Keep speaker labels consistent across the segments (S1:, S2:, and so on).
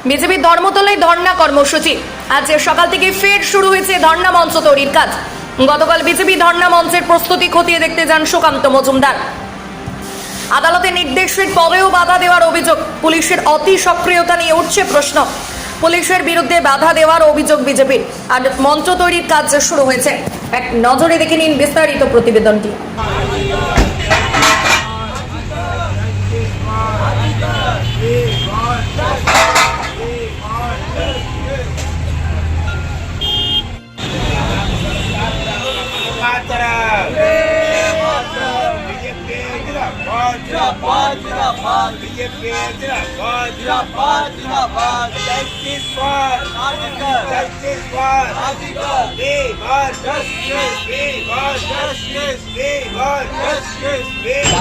S1: বিজেপির ধর্মতলায় ধর্ণা কর্মসূচি আজ সকাল থেকে ফের শুরু হয়েছে ধর্ণা মঞ্চ তৈরির কাজ। গতকাল বিজেপি ধর্ণা মঞ্চের প্রস্তুতি খতিয়ে দেখতে যান সুকান্ত মজুমদার। আদালতের নির্দেশের পরেও বাধা দেওয়ার অভিযোগ, পুলিশের অতি সক্রিয়তা নিয়ে উঠছে প্রশ্ন। পুলিশের বিরুদ্ধে বাধা দেওয়ার অভিযোগ বিজেপির, আর মঞ্চ তৈরির কাজ শুরু হয়েছে। এক নজরে দেখে নিন বিস্তারিত প্রতিবেদনটি।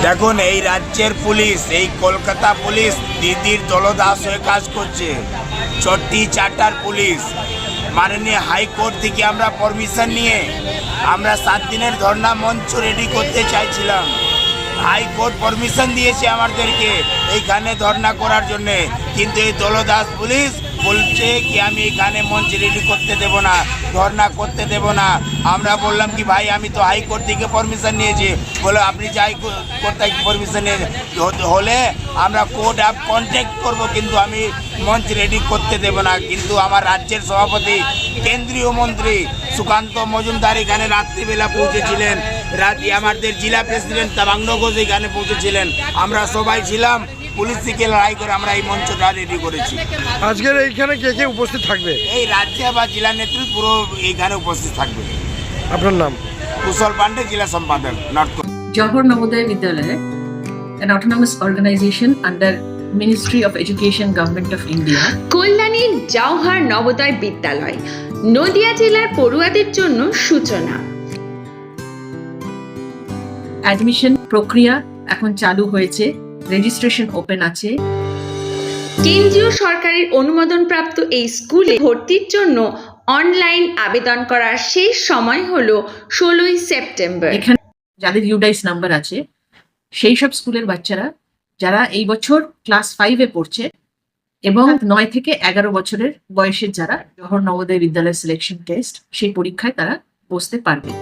S2: দেখুন, এই রাজ্যের পুলিশ, এই কলকাতা পুলিশ দিদির দলদাস হয়ে কাজ করছে। চট্টি চাটার পুলিশ মাননীয় হাইকোর্ট থেকে আমরা পারমিশন নিয়ে আমরা 7 দিনের ধর্ণা মঞ্চ রেডি করতে চাইছিলাম। হাইকোর্ট পারমিশন দিয়েছে আমাদেরকে এইখানে ধর্ণা করার জন্যে, কিন্তু এই দলদাস পুলিশ বলছে কি আমি এখানে মঞ্চ রেডি করতে দেব না, ধর্ণা করতে দেব না। আমরা বললাম কি ভাই, আমি তো হাইকোর্ট থেকে পারমিশন নিয়েছি। বলে আপনি যে হাইকোর্ট থেকে পারমিশন নিয়ে হলে আমরা কোর্ট অফ কন্ট্যাক্ট করব, কিন্তু আমি মঞ্চ রেডি করতে দেব না। কিন্তু আমার রাজ্যের সভাপতি কেন্দ্রীয় মন্ত্রী সুকান্ত মজুমদার এখানে রাত্রিবেলা পৌঁছেছিলেন, আমাদের জেলা প্রেসিডেন্ট তাবাংন ঘোষ এখানে পৌঁছেছিলেন। আমরা সবাই ছিলাম, পুলিশ থেকে লড়াই করে আমরা এই মঞ্চটা রেডি করেছি।
S3: আজকের এইখানে কে কে উপস্থিত থাকবে?
S2: এই রাজ্য বা জেলা নেতৃত্ব পুরো এইখানে উপস্থিত থাকবে।
S3: আপনার নাম?
S2: কুশল পান্ডে, জেলা সম্পাদক, north.
S4: Johor Navodaya Vidyalaya, an autonomous organization under Ministry of Education, Government of India.
S5: Kalyani Jawahar Navodaya বিদ্যালয় নদিয়া জেলার পড়ুয়াদের জন্য সূচনা।
S4: অ্যাডমিশন প্রক্রিয়া এখন চালু হয়েছে, রেজিস্ট্রেশন ওপেন আছে।
S5: কেন্দ্রীয় সরকারের অনুমোদনপ্রাপ্ত এই স্কুলে ভর্তির জন্য অনলাইন আবেদন করার শেষ সময় হলো 16 সেপ্টেম্বর।
S4: এখানে যাদের ইউডাইস নাম্বার আছে সেই সব স্কুলের বাচ্চারা যারা এই বছর ক্লাস 5-এ পড়ছে এবং 9 থেকে 11 বছরের বয়সের যারা জওহর নবোদয় বিদ্যালয় সিলেকশন টেস্ট, সেই পরীক্ষায় তারা বসতে পারবে।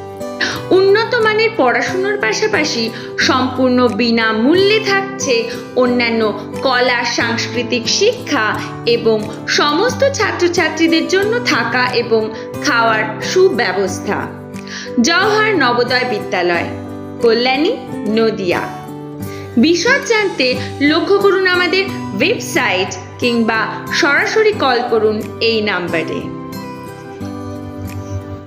S5: উন্নত মানের পড়াশোনার পাশাপাশি সম্পূর্ণ বিনামূল্যে থাকছে অন্যান্য কলা সাংস্কৃতিক শিক্ষা এবং সমস্ত ছাত্রছাত্রীদের জন্য থাকা এবং খাওয়ার সুব্যবস্থা। জওহর নবোদয় বিদ্যালয়, কল্যাণী, নদিয়া। বিশদ জানতে লক্ষ্য করুন আমাদের ওয়েবসাইট কিংবা সরাসরি কল করুন এই নাম্বারে।